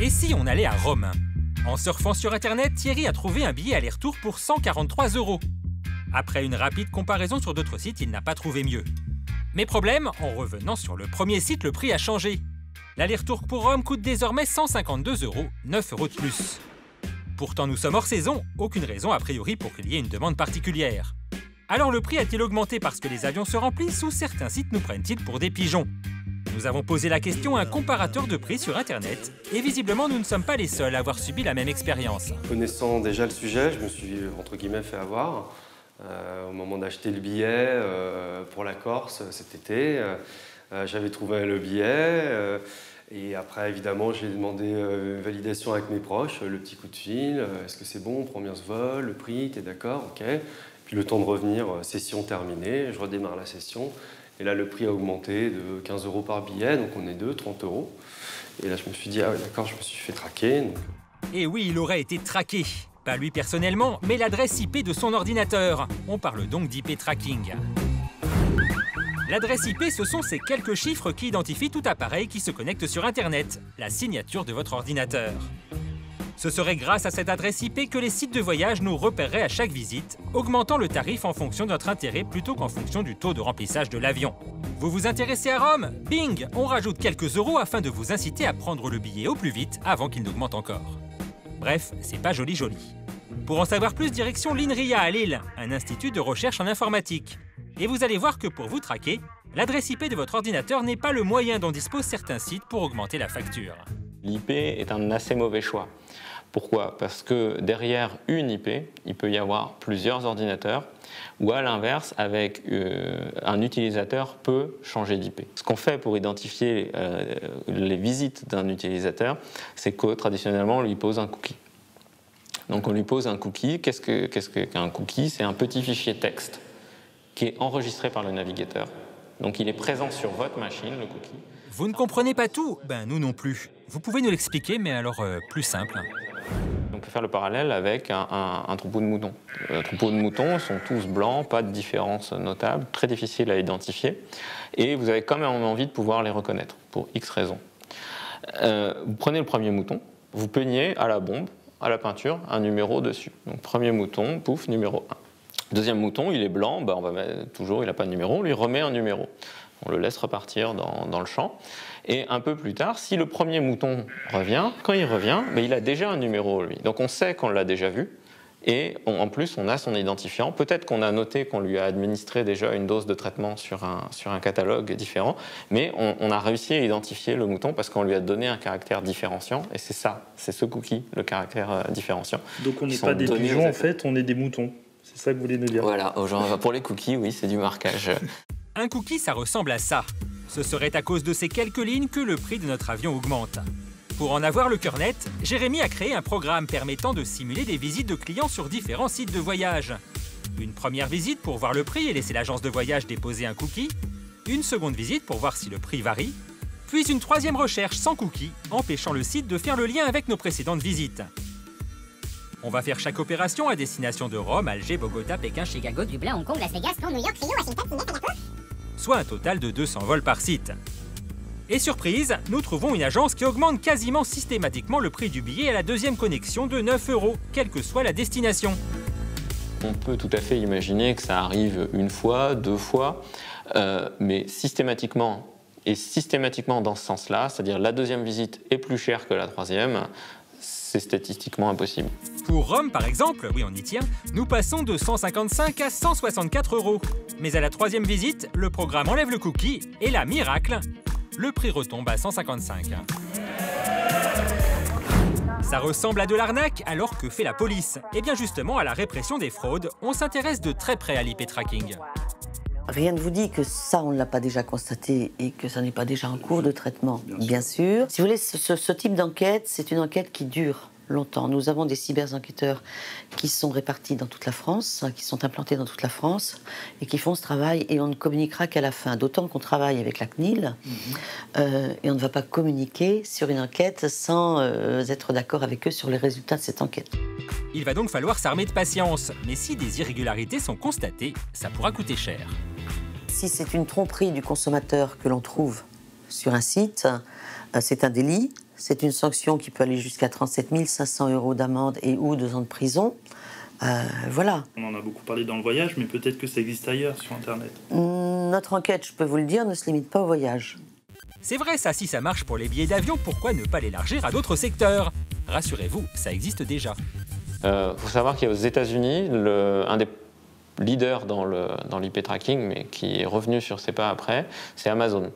Et si on allait à Rome? En surfant sur Internet, Thierry a trouvé un billet aller-retour pour 143 €. Après une rapide comparaison sur d'autres sites, il n'a pas trouvé mieux. Mais problème, en revenant sur le premier site, le prix a changé. L'aller-retour pour Rome coûte désormais 152 €, 9 € de plus. Pourtant, nous sommes hors saison, aucune raison a priori pour qu'il y ait une demande particulière. Alors le prix a-t-il augmenté parce que les avions se remplissent ou certains sites nous prennent-ils pour des pigeons? Nous avons posé la question à un comparateur de prix sur Internet et visiblement nous ne sommes pas les seuls à avoir subi la même expérience. Connaissant déjà le sujet, je me suis entre guillemets fait avoir au moment d'acheter le billet pour la Corse cet été. J'avais trouvé le billet et après évidemment j'ai demandé validation avec mes proches, le petit coup de fil, est-ce que c'est bon, on prend bien ce vol, le prix, t'es d'accord, ok. Puis le temps de revenir, session terminée, je redémarre la session. Et là, le prix a augmenté de 15 € par billet, donc on est deux, 30 €. Et là, je me suis dit, ah oui, d'accord, je me suis fait traquer. Donc... Et oui, il aurait été traqué. Pas lui personnellement, mais l'adresse IP de son ordinateur. On parle donc d'IP tracking. L'adresse IP, ce sont ces quelques chiffres qui identifient tout appareil qui se connecte sur Internet, la signature de votre ordinateur. Ce serait grâce à cette adresse IP que les sites de voyage nous repéreraient à chaque visite, augmentant le tarif en fonction de notre intérêt plutôt qu'en fonction du taux de remplissage de l'avion. Vous vous intéressez à Rome? Bing! On rajoute quelques euros afin de vous inciter à prendre le billet au plus vite avant qu'il n'augmente encore. Bref, c'est pas joli joli. Pour en savoir plus, direction l'INRIA à Lille, un institut de recherche en informatique. Et vous allez voir que pour vous traquer, l'adresse IP de votre ordinateur n'est pas le moyen dont disposent certains sites pour augmenter la facture. L'IP est un assez mauvais choix. Pourquoi? Parce que derrière une IP, il peut y avoir plusieurs ordinateurs, ou à l'inverse, avec un utilisateur peut changer d'IP. Ce qu'on fait pour identifier les visites d'un utilisateur, c'est que traditionnellement, on lui pose un cookie. Donc on lui pose un cookie. Qu'est-ce qu'un cookie? C'est un petit fichier texte qui est enregistré par le navigateur. Donc il est présent sur votre machine, le cookie. Vous ne comprenez pas tout? Ben nous non plus. Vous pouvez nous l'expliquer, mais alors plus simple. On peut faire le parallèle avec un troupeau de moutons. Les troupeaux de moutons sont tous blancs, pas de différence notable, très difficile à identifier. Et vous avez quand même envie de pouvoir les reconnaître, pour X raisons. Vous prenez le premier mouton, vous peignez à la bombe, à la peinture, un numéro dessus. Donc premier mouton, pouf, numéro 1. Deuxième mouton, il est blanc, ben on va mettre, toujours il n'a pas de numéro, on lui remet un numéro. On le laisse repartir dans le champ. Et un peu plus tard, si le premier mouton revient, quand il revient, mais il a déjà un numéro, lui. Donc on sait qu'on l'a déjà vu. Et en plus, on a son identifiant. Peut-être qu'on a noté qu'on lui a administré déjà une dose de traitement sur un catalogue différent. Mais on a réussi à identifier le mouton parce qu'on lui a donné un caractère différenciant. Et c'est ça, c'est ce cookie, le caractère différenciant. Donc on n'est pas des pigeons, en fait, on est des moutons. C'est ça que vous voulez nous dire? Voilà, pour les cookies, oui, c'est du marquage. Un cookie, ça ressemble à ça. Ce serait à cause de ces quelques lignes que le prix de notre avion augmente. Pour en avoir le cœur net, Jérémy a créé un programme permettant de simuler des visites de clients sur différents sites de voyage. Une première visite pour voir le prix et laisser l'agence de voyage déposer un cookie. Une seconde visite pour voir si le prix varie. Puis une troisième recherche sans cookie, empêchant le site de faire le lien avec nos précédentes visites. On va faire chaque opération à destination de Rome, Alger, Bogota, Pékin, Chicago, Dublin, Hong Kong, Las Vegas, Londres, New York, Rio, Washington, Sydney, Singapour. Soit un total de 200 vols par site. Et surprise, nous trouvons une agence qui augmente quasiment systématiquement le prix du billet à la deuxième connexion de 9 €, quelle que soit la destination. On peut tout à fait imaginer que ça arrive une fois, deux fois, mais systématiquement dans ce sens-là, c'est-à-dire la deuxième visite est plus chère que la troisième, c'est statistiquement impossible. Pour Rome, par exemple, oui on y tient, nous passons de 155 à 164 €. Mais à la troisième visite, le programme enlève le cookie et là, miracle, le prix retombe à 155. Ça ressemble à de l'arnaque, alors que fait la police? Eh bien justement, à la répression des fraudes, on s'intéresse de très près à l'IP tracking. Rien ne vous dit que ça, on ne l'a pas déjà constaté et que ça n'est pas déjà en cours de traitement, bien sûr. Si vous voulez, ce type d'enquête, c'est une enquête qui dure longtemps. Nous avons des cyber-enquêteurs qui sont répartis dans toute la France, qui sont implantés dans toute la France et qui font ce travail et on ne communiquera qu'à la fin. D'autant qu'on travaille avec la CNIL et on ne va pas communiquer sur une enquête sans être d'accord avec eux sur les résultats de cette enquête. Il va donc falloir s'armer de patience. Mais si des irrégularités sont constatées, ça pourra coûter cher. Si c'est une tromperie du consommateur que l'on trouve sur un site, c'est un délit C'est une sanction qui peut aller jusqu'à 37 500 € d'amende et ou 2 ans de prison. Voilà. On en a beaucoup parlé dans le voyage, mais peut-être que ça existe ailleurs sur Internet. Notre enquête, je peux vous le dire, ne se limite pas au voyage. C'est vrai ça, si ça marche pour les billets d'avion, pourquoi ne pas l'élargir à d'autres secteurs? Rassurez-vous, ça existe déjà. Faut savoir qu'il y a aux États-Unis un des leaders dans l'IP tracking, mais qui est revenu sur ses pas après, c'est Amazon.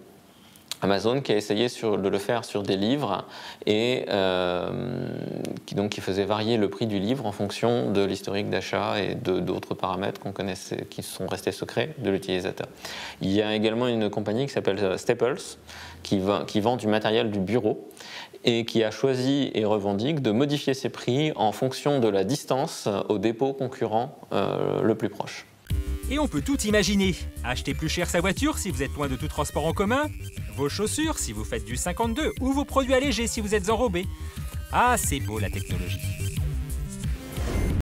Amazon qui a essayé de le faire sur des livres et qui faisait varier le prix du livre en fonction de l'historique d'achat et d'autres paramètres qu'on connaissait, qui sont restés secrets de l'utilisateur. Il y a également une compagnie qui s'appelle Staples qui vend du matériel du bureau et qui a choisi et revendique de modifier ses prix en fonction de la distance au dépôt concurrent le plus proche. Et on peut tout imaginer. Acheter plus cher sa voiture si vous êtes loin de tout transport en commun, vos chaussures si vous faites du 52 ou vos produits allégés si vous êtes enrobé. Ah, c'est beau la technologie.